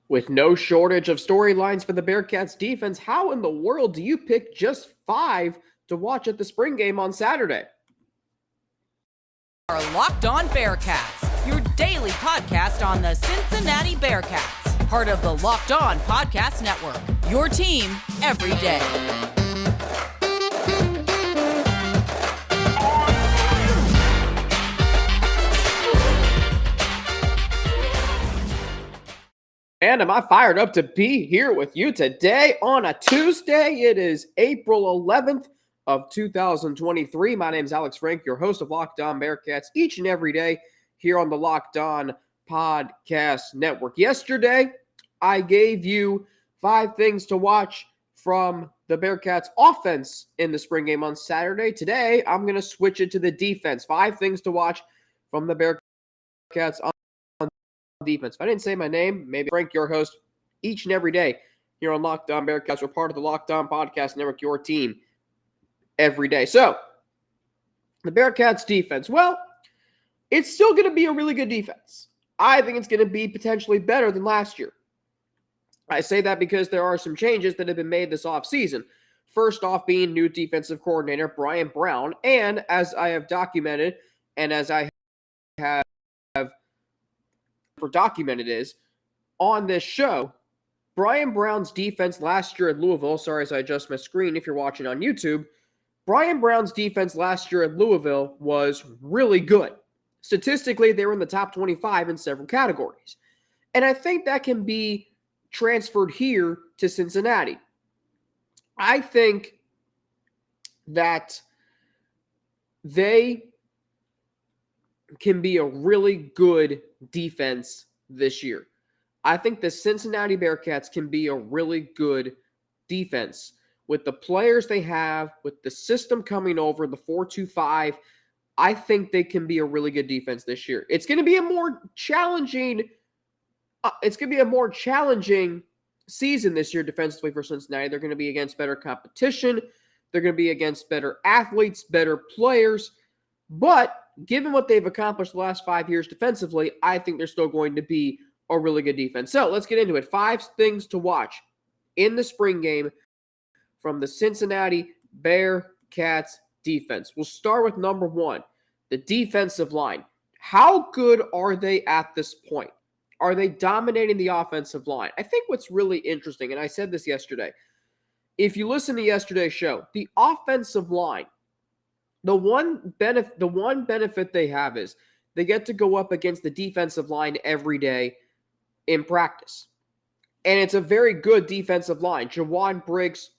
With no shortage of storylines for the Bearcats defense, how in the world do you pick just 5 to watch at the spring game on Saturday? Our Locked On Bearcats, your daily podcast on the Cincinnati Bearcats, part of the Locked On Podcast Network, your team every day. And am I fired up to be here with you today on a Tuesday? It is April 11th of 2023. My name is Alex Frank, your host of Locked On Bearcats, each and every day here on the Locked On Podcast Network. Yesterday, I gave you 5 things to watch from the Bearcats offense in the spring game on Saturday. Today, I'm going to switch it to the defense. 5 things to watch from the Bearcats on defense. If I didn't say my name, maybe Frank, your host, each and every day here on Locked On Bearcats. We're part of the Locked On Podcast Network, your team every day. So, the Bearcats defense, well, it's still going to be a really good defense. I think it's going to be potentially better than last year. I say that because there are some changes that have been made this offseason. First off being new defensive coordinator Brian Brown, and as I have documented, and as I have documented is, on this show, Brian Brown's defense last year at Louisville, sorry as I adjust my screen if you're watching on YouTube, Brian Brown's defense last year at Louisville was really good. Statistically, they were in the top 25 in several categories. And I think that can be transferred here to Cincinnati. I think that they can be a really good defense this year. I think the Cincinnati Bearcats can be a really good defense with the players they have, with the system coming over, the 4-2-5. I think they can be a really good defense this year. It's going to be a more challenging season this year defensively for Cincinnati. They're going to be against better competition. They're going to be against better athletes, better players. But given what they've accomplished the last 5 years defensively, I think they're still going to be a really good defense. So let's get into it. 5 things to watch in the spring game from the Cincinnati Bearcats defense. We'll start with number 1, the defensive line. How good are they at this point? Are they dominating the offensive line? I think what's really interesting, and I said this yesterday, if you listen to yesterday's show, the offensive line, the one benefit they have is they get to go up against the defensive line every day in practice. And it's a very good defensive line. Jawan Briggs,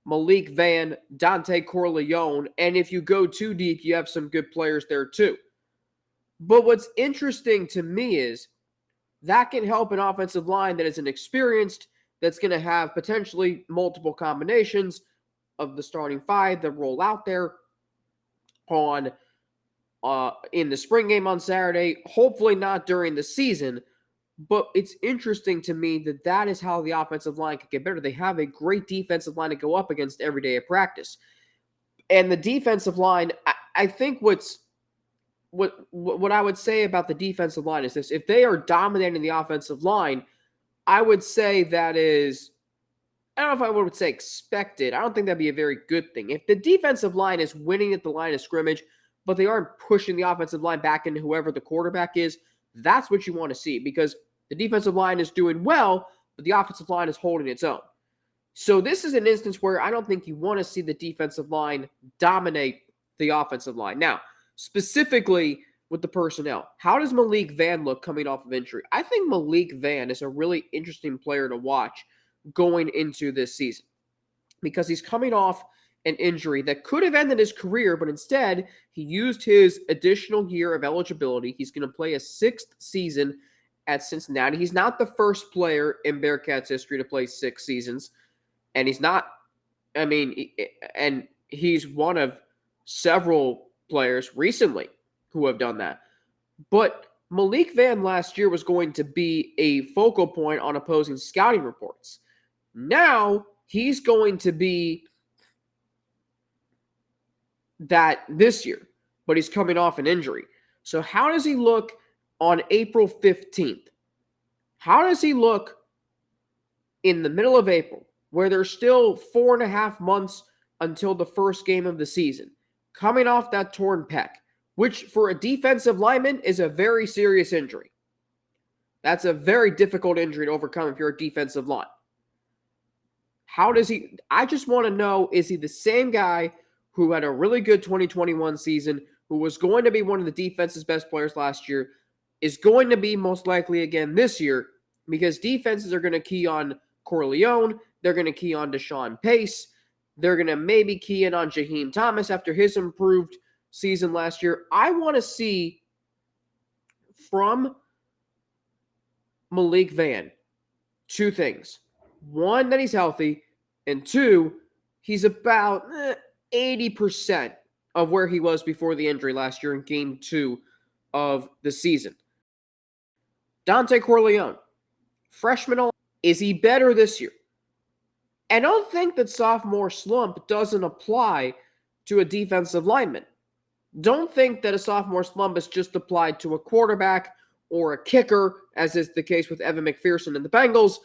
Malik Vann, Dontay Corleone, and if you go too deep, you have some good players there too. But what's interesting to me is that can help an offensive line that is inexperienced, that's going to have potentially multiple combinations of the starting 5 that roll out there on in the spring game on Saturday. Hopefully not during the season, but it's interesting to me that that is how the offensive line could get better. They have a great defensive line to go up against every day at practice. And the defensive line, I think what I would say about the defensive line is this. If they are dominating the offensive line, I would say that is, I don't know if I would say expected. I don't think that'd be a very good thing. If the defensive line is winning at the line of scrimmage, but they aren't pushing the offensive line back into whoever the quarterback is, that's what you want to see, because the defensive line is doing well, but the offensive line is holding its own. So this is an instance where I don't think you want to see the defensive line dominate the offensive line. Now, specifically with the personnel, how does Malik Vann look coming off of injury? I think Malik Vann is a really interesting player to watch going into this season because he's coming off an injury that could have ended his career, but instead he used his additional year of eligibility. He's going to play a 6th season at Cincinnati. He's not the first player in Bearcats history to play 6 seasons, and he's one of several players recently who have done that. But Malik Vann last year was going to be a focal point on opposing scouting reports. Now he's going to be that this year, but he's coming off an injury. So how does he look on April 15th? How does he look in the middle of April, where there's still 4.5 months until the first game of the season, coming off that torn pec, which for a defensive lineman is a very serious injury. That's a very difficult injury to overcome if you're a defensive line. How does he? I just want to know, is he the same guy who had a really good 2021 season, who was going to be one of the defense's best players last year, is going to be most likely again this year, because defenses are going to key on Corleone, they're going to key on Deshawn Pace, they're going to maybe key in on Jaheim Thomas after his improved season last year. I want to see from Malik Vann two things. One, that he's healthy, and two, he's about 80% of where he was before the injury last year in game 2 of the season. Dontay Corleone, freshman, is he better this year? And don't think that sophomore slump doesn't apply to a defensive lineman. Don't think that a sophomore slump is just applied to a quarterback or a kicker, as is the case with Evan McPherson and the Bengals.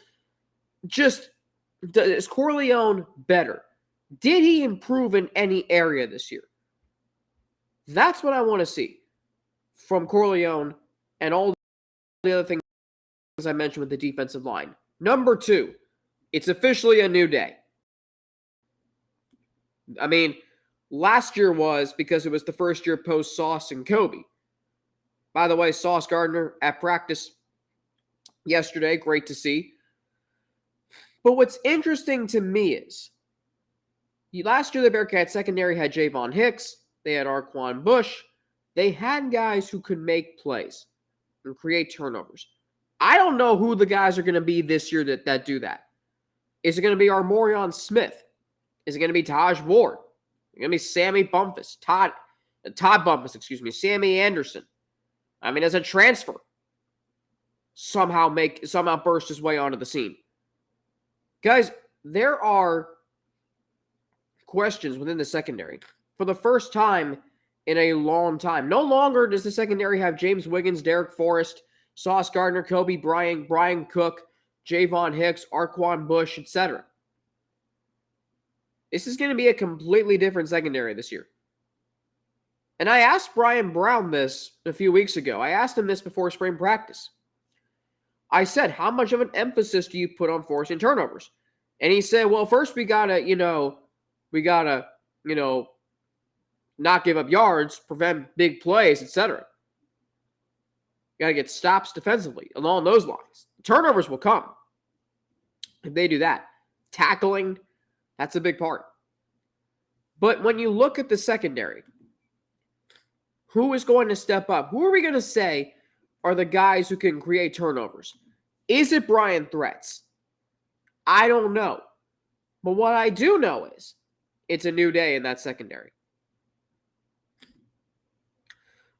Just, is Corleone better? Did he improve in any area this year? That's what I want to see from Corleone and all the other things I mentioned with the defensive line. Number 2, it's officially a new day. I mean, last year was because it was the first year post Sauce and Kobe. By the way, Sauce Gardner at practice yesterday, great to see. But what's interesting to me is, last year the Bearcats secondary had Javon Hicks, they had Arquan Bush, they had guys who could make plays and create turnovers. I don't know who the guys are going to be this year that do that. Is it going to be Armorion Smith? Is it going to be Taj Ward? Is it going to be Sammy Bumpus? Todd Bumpus, Sammy Anderson. I mean, as a transfer, somehow burst his way onto the scene. Guys, there are questions within the secondary. For the first time in a long time, no longer does the secondary have James Wiggins, Derek Forrest, Sauce Gardner, Kobe Bryant, Brian Cook, Javon Hicks, Arquan Bush, etc. This is going to be a completely different secondary this year. And I asked Brian Brown this a few weeks ago. I asked him this before spring practice. I said, how much of an emphasis do you put on forcing turnovers? And he said, well, first we gotta not give up yards, prevent big plays, etc. You gotta get stops defensively along those lines. Turnovers will come if they do that. Tackling, that's a big part. But when you look at the secondary, who is going to step up? Who are we going to say are the guys who can create turnovers? Is it Brian Threats? I don't know. But what I do know is it's a new day in that secondary.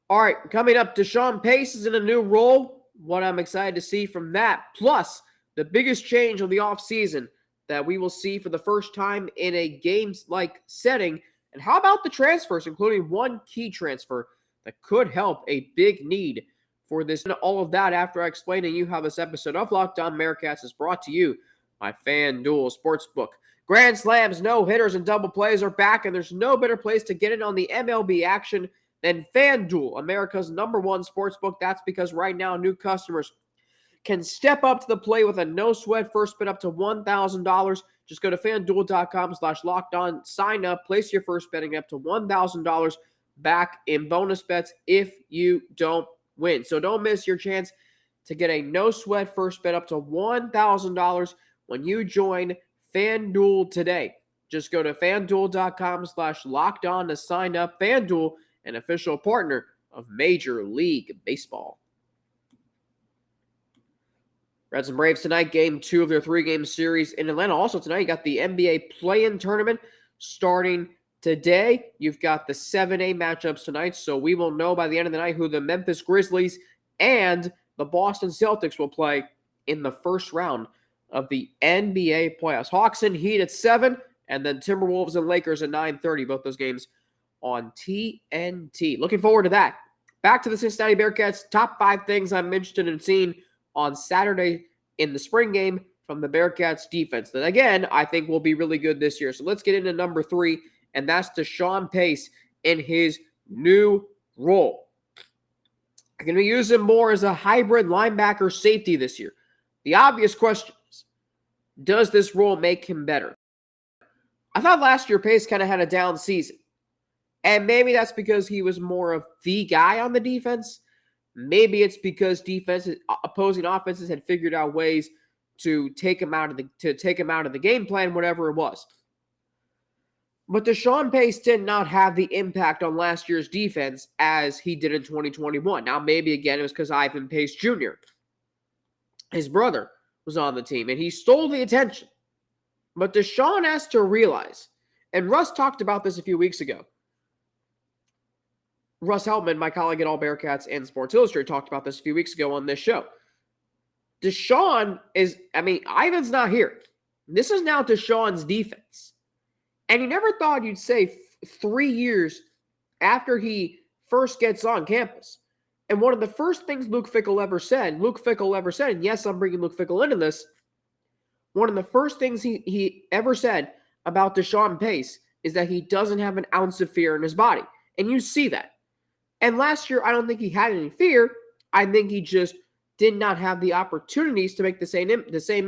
All right, coming up, Deshawn Pace is in a new role. What I'm excited to see from that. Plus, the biggest change of the offseason that we will see for the first time in a games-like setting. And how about the transfers, including one key transfer that could help a big need for this? And all of that after I explain to you how this episode of Locked On Bearcats is brought to you by FanDuel Sportsbook. Grand slams, no-hitters, and double plays are back, and there's no better place to get in on the MLB action than FanDuel, America's #1 sportsbook. That's because right now new customers can step up to the plate with a no-sweat first bet up to $1,000. Just go to FanDuel.com/lockedon, sign up, place your first betting up to $1,000 back in bonus bets if you don't win. So don't miss your chance to get a no-sweat first bet up to $1,000 when you join FanDuel today. Just go to FanDuel.com/lockedon to sign up. FanDuel, an official partner of Major League Baseball. Reds and Braves tonight, game 2 of their 3-game series in Atlanta. Also tonight, you got the NBA play-in tournament starting today. You've got the 7A matchups tonight, so we will know by the end of the night who the Memphis Grizzlies and the Boston Celtics will play in the first round of the NBA playoffs. Hawks and Heat at 7, and then Timberwolves and Lakers at 9:30. Both those games on TNT. Looking forward to that. Back to the Cincinnati Bearcats. Top 5 things I'm interested in seeing on Saturday in the spring game from the Bearcats defense that, again, I think will be really good this year. So let's get into number 3, and that's Deshawn Pace in his new role. They're going to use him more as a hybrid linebacker safety this year. The obvious question is, does this role make him better? I thought last year Pace kind of had a down season. And maybe that's because he was more of the guy on the defense. Maybe it's because opposing offenses had figured out ways to take him out of the game plan, whatever it was. But Deshawn Pace did not have the impact on last year's defense as he did in 2021. Now, maybe again it was because Ivan Pace Jr., his brother, was on the team, and he stole the attention. But Deshawn has to realize, and Russ talked about this a few weeks ago. Russ Heltman, my colleague at All Bearcats and Sports Illustrated, talked about this a few weeks ago on this show. Deshawn Ivan's not here. This is now Deshawn's defense. And you never thought you'd say 3 years after he first gets on campus. And one of the first things Luke Fickell ever said, and yes, I'm bringing Luke Fickell into this, one of the first things he ever said about Deshawn Pace is that he doesn't have an ounce of fear in his body. And you see that. And last year, I don't think he had any fear. I think he just did not have the opportunities to make the same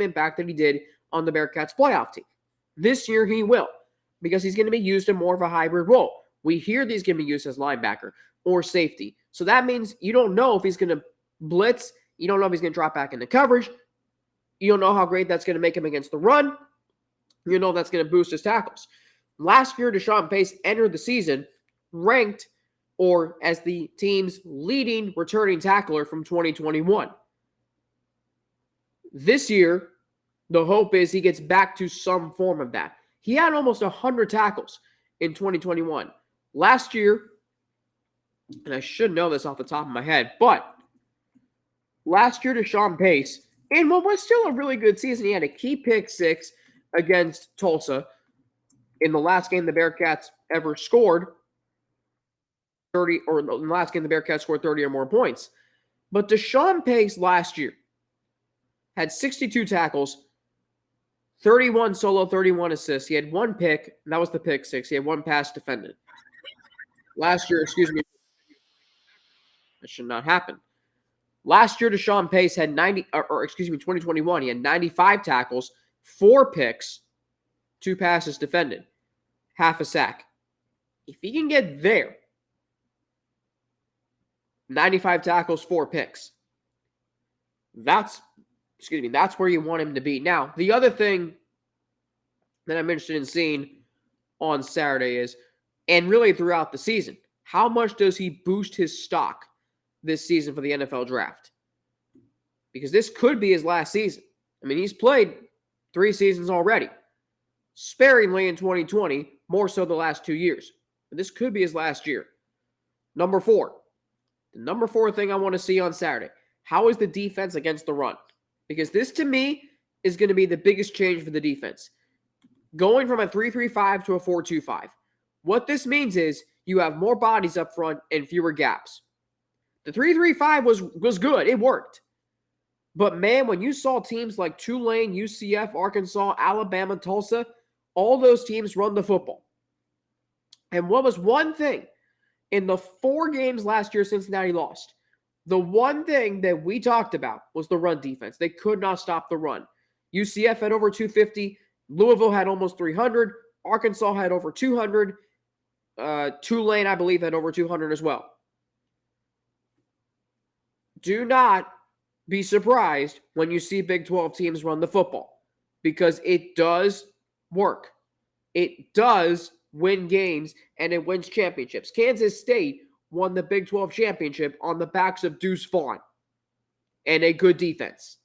impact that he did on the Bearcats playoff team. This year, he will, because he's going to be used in more of a hybrid role. We hear that he's going to be used as linebacker or safety. So that means you don't know if he's going to blitz. You don't know if he's going to drop back into coverage. You don't know how great that's going to make him against the run. You know that's going to boost his tackles. Last year, Deshawn Pace entered the season ranked or as the team's leading returning tackler from 2021. This year, the hope is he gets back to some form of that. He had almost 100 tackles in 2021. Last year, and I should know this off the top of my head, but last year, Deshawn Pace, in what was still a really good season, he had a key pick 6 against Tulsa in the last game the Bearcats ever scored 30, or in the last game the Bearcats scored 30 or more points. But Deshawn Pace last year had 62 tackles, 31 solo, 31 assists. He had 1 pick, and that was the pick 6. He had 1 pass defended. Last year, that should not happen. Last year, Deshawn Pace had 2021, he had 95 tackles, 4 picks, 2 passes defended, half a sack. If he can get there, 95 tackles, 4 picks, that's where you want him to be. Now, the other thing that I'm interested in seeing on Saturday is, and really throughout the season, how much does he boost his stock this season for the NFL draft? Because this could be his last season. I mean, he's played 3 seasons already, sparingly in 2020, more so the last 2 years. But this could be his last year. Number 4. The number 4 thing I want to see on Saturday. How is the defense against the run? Because this, to me, is going to be the biggest change for the defense. Going from a 3-3-5 to a 4-2-5. What this means is you have more bodies up front and fewer gaps. The 3-3-5 was good. It worked. But, man, when you saw teams like Tulane, UCF, Arkansas, Alabama, Tulsa, all those teams run the football. And what was one thing in the 4 games last year Cincinnati lost? The one thing that we talked about was the run defense. They could not stop the run. UCF had over 250. Louisville had almost 300. Arkansas had over 200. Tulane, I believe, had over 200 as well. Do not be surprised when you see Big 12 teams run the football, because it does work. It does win games, and it wins championships. Kansas State won the Big 12 championship on the backs of Deuce Vaughn and a good defense.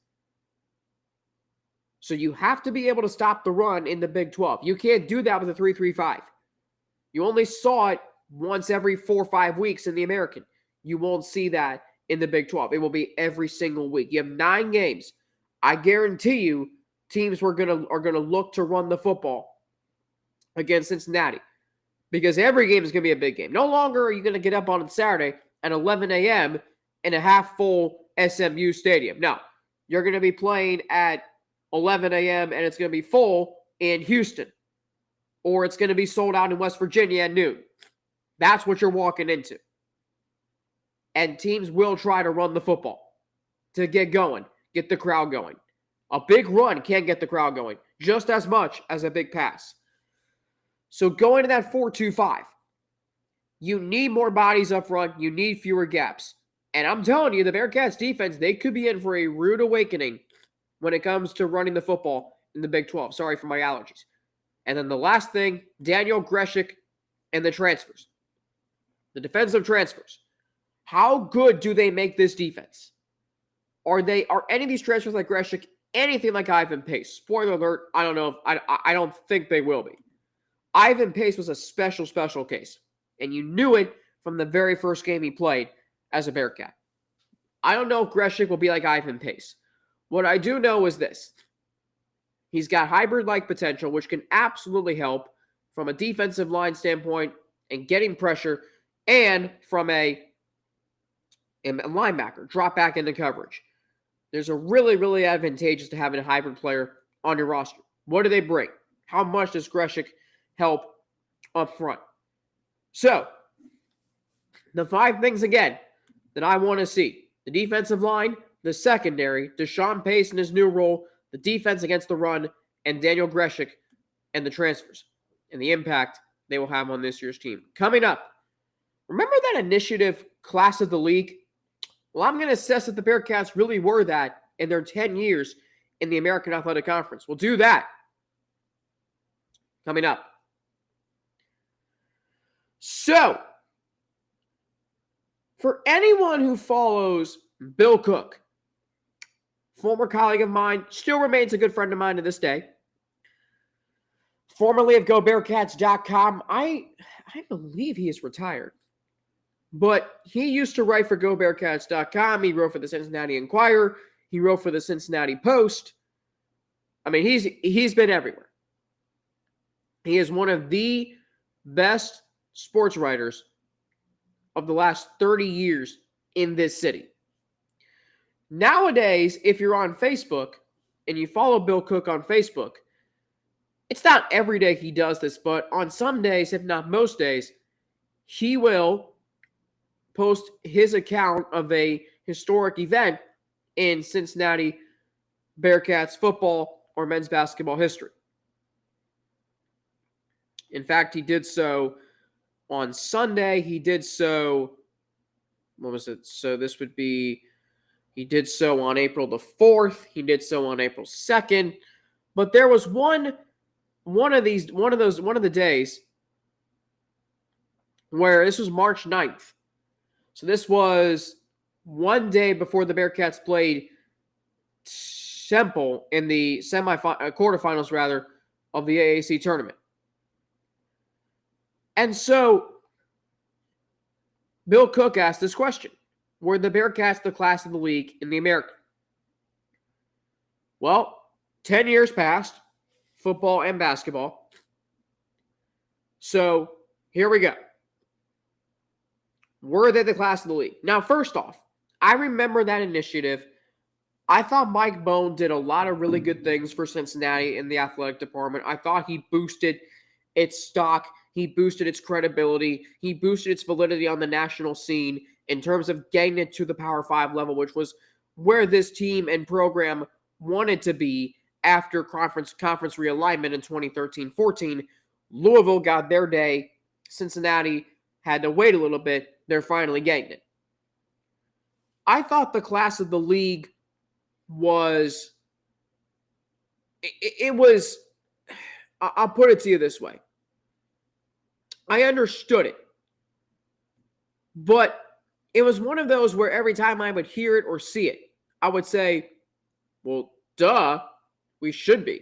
So you have to be able to stop the run in the Big 12. You can't do that with a 3-3-5. You only saw it once every 4 or 5 weeks in the American. You won't see that in the Big 12. It will be every single week. You have 9 games. I guarantee you teams are gonna look to run the football against Cincinnati, because every game is going to be a big game. No longer are you going to get up on Saturday at 11 a.m. in a half-full SMU stadium. No, you're going to be playing at 11 a.m. and it's going to be full in Houston. Or it's going to be sold out in West Virginia at noon. That's what you're walking into. And teams will try to run the football to get going, get the crowd going. A big run can get the crowd going just as much as a big pass. So going to that 4-2-5, you need more bodies up front. You need fewer gaps. And I'm telling you, the Bearcats defense, they could be in for a rude awakening when it comes to running the football in the Big 12. Sorry for my allergies. And then the last thing, Daniel Greshik and the transfers. The defensive transfers. How good do they make this defense? Are any of these transfers like Greshik anything like Ivan Pace? Spoiler alert, I don't know. I don't think they will be. Ivan Pace was a special case. And you knew it from the very first game he played as a Bearcat. I don't know if Greshik will be like Ivan Pace. What I do know is this. He's got hybrid-like potential, which can absolutely help from a defensive line standpoint and getting pressure, and from a linebacker, drop back into coverage. There's a really advantageous to having a hybrid player on your roster. What do they bring? How much does Greshik help up front? So, the 5 things again that I want to see. The defensive line, the secondary, Deshawn Pace in his new role, the defense against the run, and Daniel Greshik and the transfers and the impact they will have on this year's team. Coming up, remember that initiative, Class of the League? Well, I'm going to assess if the Bearcats really were that in their 10 years in the American Athletic Conference. We'll do that coming up. So, for anyone who follows Bill Cook, former colleague of mine, still remains a good friend of mine to this day, formerly of GoBearcats.com, I believe he is retired. But he used to write for GoBearcats.com. He wrote for the Cincinnati Enquirer. He wrote for the Cincinnati Post. I mean, he's been everywhere. He is one of the best sports writers of the last 30 years in this city. Nowadays, if you're on Facebook and you follow Bill Cook on Facebook, it's not every day he does this, but on some days, if not most days, he will post his account of a historic event in Cincinnati Bearcats football or men's basketball history. In fact, he did so on Sunday. He did so, what was it? So this would be, he did so on April the 4th. He did so on April 2nd. But there was one of the days where this was March 9th. So this was one day before the Bearcats played Temple in the quarterfinals of the AAC tournament. And so Bill Cook asked this question: were the Bearcats the class of the league in the American? Well, 10 years passed, football and basketball. So here we go. Were they the class of the league? Now, first off, I remember that initiative. I thought Mike Bone did a lot of really good things for Cincinnati in the athletic department. I thought he boosted its stock. He boosted its credibility. He boosted its validity on the national scene in terms of getting it to the Power 5 level, which was where this team and program wanted to be after conference realignment in 2013-14. Louisville got their day. Cincinnati had to wait a little bit. They're finally getting it. I thought the class of the league was, I'll put it to you this way. I understood it. But it was one of those where every time I would hear it or see it, I would say, well, duh, we should be.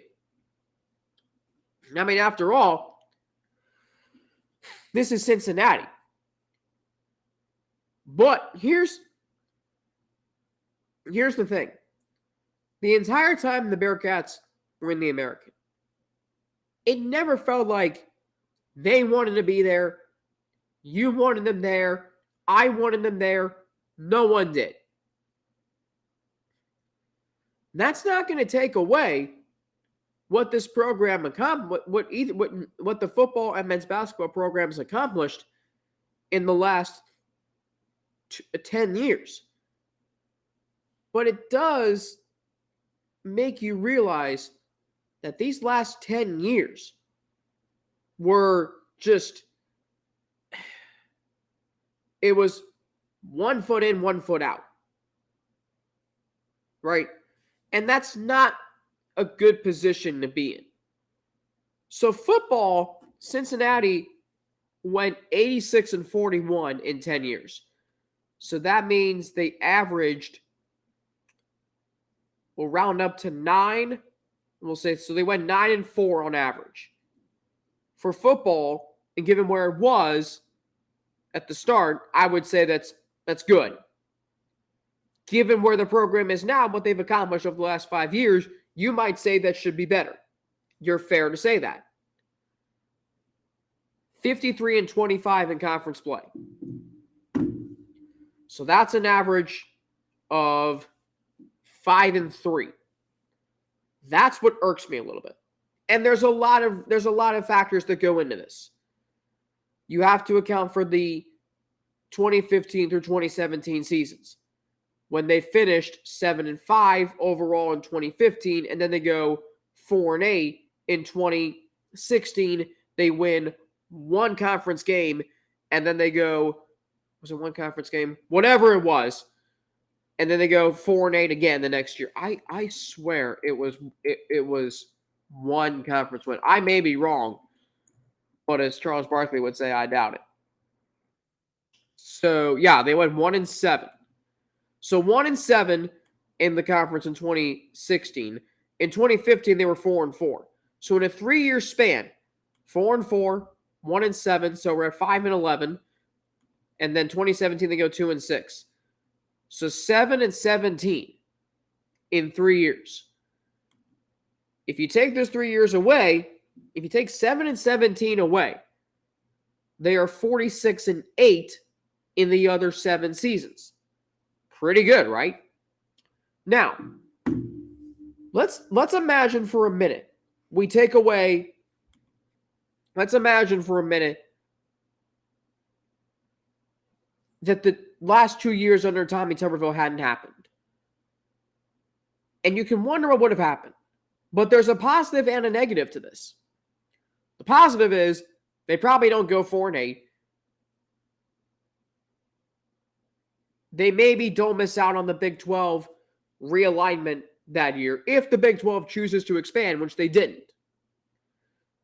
I mean, after all, this is Cincinnati. But here's the thing. The entire time the Bearcats were in the American, it never felt like they wanted to be there. You wanted them there. I wanted them there. No one did. That's not going to take away what this program accomplished, what the football and men's basketball programs accomplished in the last 10 years. But it does make you realize that these last 10 years were just, it was 1 foot in, 1 foot out. Right? And that's not a good position to be in. So football, Cincinnati went 86-41 in 10 years. So that means they averaged, we'll round up to 9. We'll say, so they went 9-4 on average. For football, and given where it was at the start, I would say that's good. Given where the program is now, what they've accomplished over the last 5 years, you might say that should be better. You're fair to say that. 53-25 in conference play. So that's an average of 5-3. That's what irks me a little bit. And there's a lot of factors that go into this. You have to account for the 2015 through 2017 seasons, when they finished 7-5 overall in 2015, and then they go 4-8 in 2016. They win one conference game, and then they go, was it one conference game? Whatever it was. And then they go 4-8 again the next year. I swear it was one conference win. I may be wrong, but as Charles Barkley would say, I doubt it. So yeah, they went 1-7. So 1-7 in the conference in 2016. In 2015, they were 4-4. So in a 3-year span, 4-4, 1-7. So we're at 5-11, and then 2017 they go 2-6. So 7-17 in 3 years. If you take those 3 years away, if you take 7-17 away, they are 46-8 in the other 7 seasons. Pretty good, right? Now, let's imagine for a minute. Let's imagine for a minute that the last 2 years under Tommy Tuberville hadn't happened. And you can wonder what would have happened. But there's a positive and a negative to this. The positive is they probably don't go 4-8. They maybe don't miss out on the Big 12 realignment that year if the Big 12 chooses to expand, which they didn't.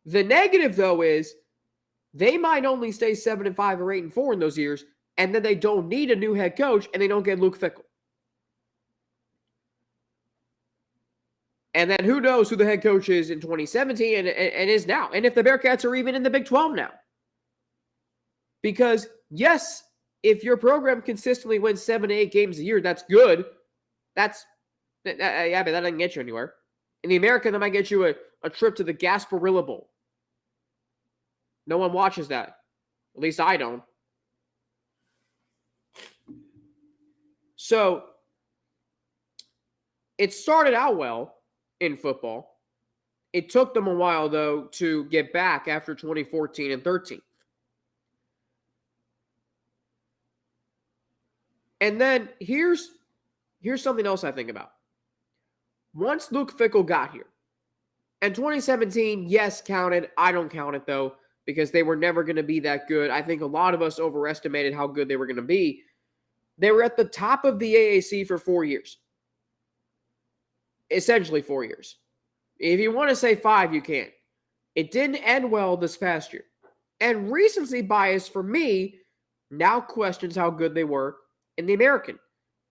The negative, though, is they might only stay 7-5 or 8-4 in those years, and then they don't need a new head coach, and they don't get Luke Fickell. And then who knows who the head coach is in 2017 and is now. And if the Bearcats are even in the Big 12 now. Because, yes, if your program consistently wins 7 to 8 games a year, that's good. But that doesn't get you anywhere. In the American, that might get you a trip to the Gasparilla Bowl. No one watches that. At least I don't. So, it started out well in football. It took them a while, though, to get back after 2014 and 13. And then here's something else I think about. Once Luke Fickell got here, and 2017, yes, counted. I don't count it, though, because they were never going to be that good. I think a lot of us overestimated how good they were going to be. They were at the top of the AAC for 4 years. Essentially 4 years. If you want to say 5, you can. It didn't end well this past year. And recency bias for me now questions how good they were in the American.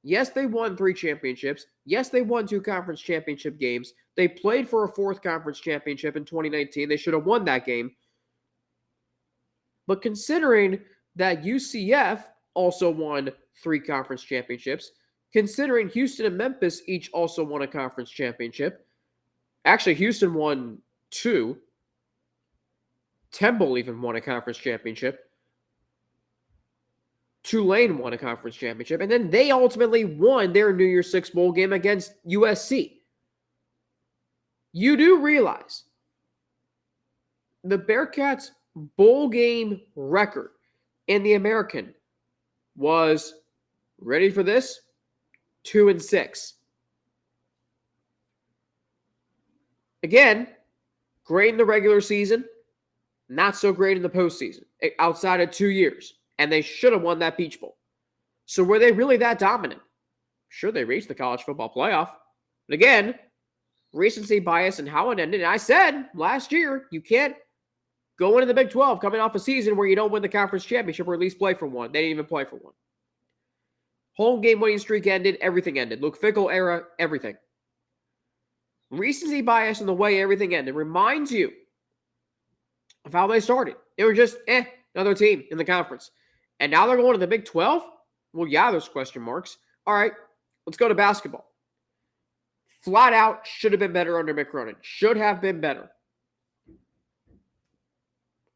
Yes, they won 3 championships. Yes, they won 2 conference championship games. They played for a 4th conference championship in 2019. They should have won that game. But considering that UCF also won 3 conference championships, considering Houston and Memphis each also won a conference championship. Actually, Houston won 2. Temple even won a conference championship. Tulane won a conference championship. And then they ultimately won their New Year's Six bowl game against USC. you do realize the Bearcats' bowl game record in the American was, ready for this, 2-6. Again, great in the regular season, not so great in the postseason, outside of 2 years. And they should have won that Peach Bowl. So were they really that dominant? Sure, they reached the college football playoff. But again, recency bias and how it ended. And I said last year, you can't go into the Big 12 coming off a season where you don't win the conference championship or at least play for one. They didn't even play for one. Home game winning streak ended. Everything ended. Luke Fickell era, everything. Recency bias in the way everything ended reminds you of how they started. They were just, another team in the conference. And now they're going to the Big 12? Well, yeah, there's question marks. All right, let's go to basketball. Flat out, should have been better under Mick Cronin. Should have been better.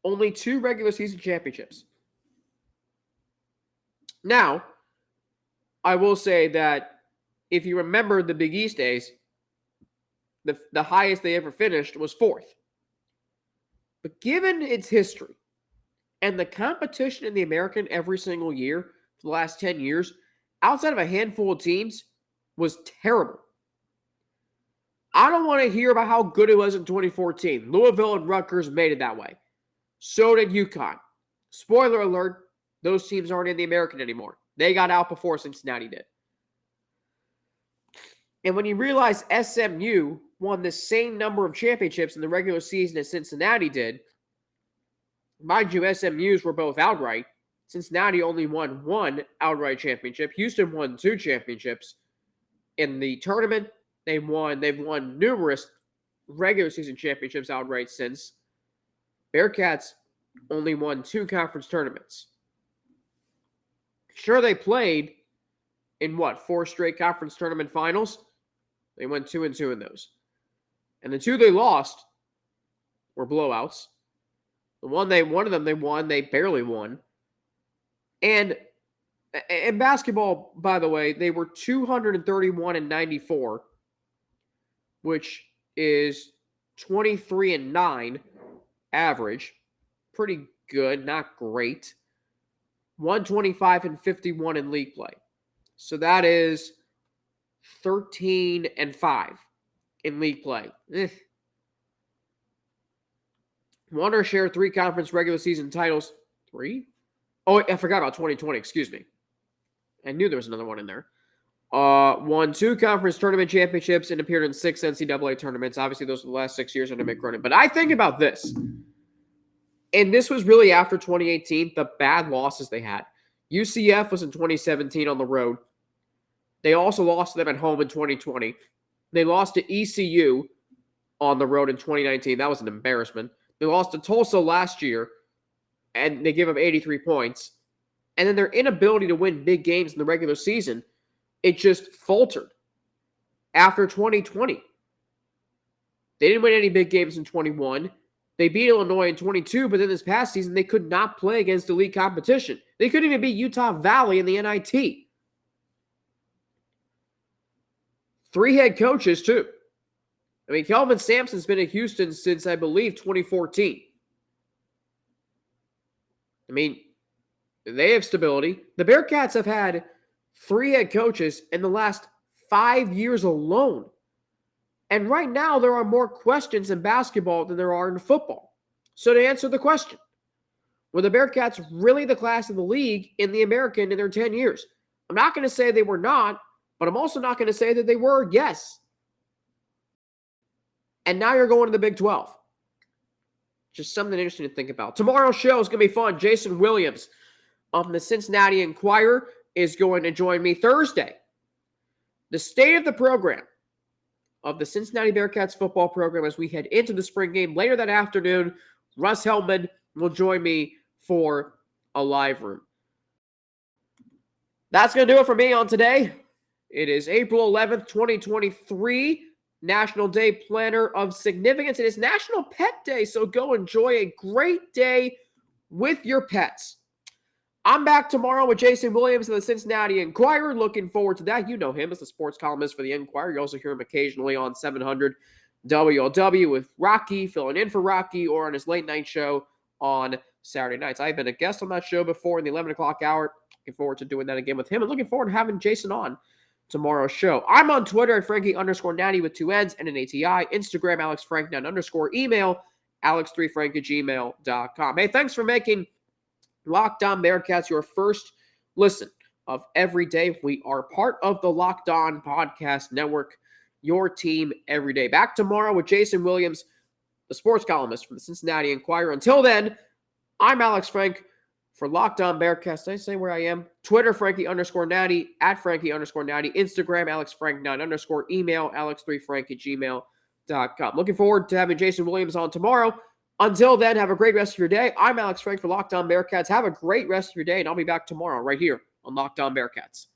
Only 2 regular season championships. Now, I will say that if you remember the Big East days, the highest they ever finished was 4th. But given its history and the competition in the American every single year for the last 10 years, outside of a handful of teams, was terrible. I don't want to hear about how good it was in 2014. Louisville and Rutgers made it that way. So did UConn. Spoiler alert, those teams aren't in the American anymore. They got out before Cincinnati did. And when you realize SMU won the same number of championships in the regular season as Cincinnati did, mind you, SMU's were both outright. Cincinnati only won 1 outright championship. Houston won 2 championships. In the tournament, they've won numerous regular season championships outright since. Bearcats only won 2 conference tournaments. Sure, they played in 4 straight conference tournament finals? They went 2-2 in those. And the 2 they lost were blowouts. One of them they won, they barely won. And in basketball, by the way, they were 231-94, which is 23-9 average. Pretty good, not great. 125-51 in league play. So that is 13-5 in league play. Won or share 3 conference regular season titles. 3? Oh, I forgot about 2020. Excuse me. I knew there was another one in there. Won 2 conference tournament championships and appeared in 6 NCAA tournaments. Obviously, those are the last 6 years under Mick Cronin. But I think about this. And this was really after 2018, the bad losses they had. UCF was in 2017 on the road. They also lost to them at home in 2020. They lost to ECU on the road in 2019. That was an embarrassment. They lost to Tulsa last year, and they gave up 83 points. And then their inability to win big games in the regular season, it just faltered after 2020. They didn't win any big games in 21. They beat Illinois in 22, but then this past season, they could not play against elite competition. They couldn't even beat Utah Valley in the NIT. 3 head coaches, too. I mean, Kelvin Sampson's been at Houston since, I believe, 2014. I mean, they have stability. The Bearcats have had 3 head coaches in the last 5 years alone. And right now, there are more questions in basketball than there are in football. So to answer the question, were the Bearcats really the class of the league in the American in their 10 years? I'm not going to say they were not, but I'm also not going to say that they were, yes. And now you're going to the Big 12. Just something interesting to think about. Tomorrow's show is going to be fun. Jason Williams of the Cincinnati Enquirer is going to join me Thursday. The state of the program of the Cincinnati Bearcats football program as we head into the spring game. Later that afternoon, Russ Heltman will join me for a live room. That's going to do it for me on today. It is April 11th, 2023. National Day Planner of Significance. It is National Pet Day, so go enjoy a great day with your pets. I'm back tomorrow with Jason Williams of the Cincinnati Enquirer. Looking forward to that. You know him as the sports columnist for the Enquirer. You also hear him occasionally on 700 WLW with Rocky, filling in for Rocky, or on his late night show on Saturday nights. I've been a guest on that show before in the 11 o'clock hour. Looking forward to doing that again with him, and looking forward to having Jason on tomorrow's show. I'm on Twitter at Frankie_Natty with 2 N's and an ATI. Instagram, AlexFrank9_. Email, alex3frank@gmail.com. Hey, thanks for making Locked On Bearcats your first listen of every day. We are part of the Locked On Podcast Network, your team every day. Back tomorrow with Jason Williams, the sports columnist from the Cincinnati Enquirer. Until then, I'm Alex Frank for Locked On Bearcats. Did I say where I am? Twitter, Frankie_Natty, at Frankie_Natty, Instagram, AlexFrank9_, email, alex3frank@gmail.com. Looking forward to having Jason Williams on tomorrow. Until then, have a great rest of your day. I'm Alex Frank for Locked On Bearcats. Have a great rest of your day, and I'll be back tomorrow right here on Locked On Bearcats.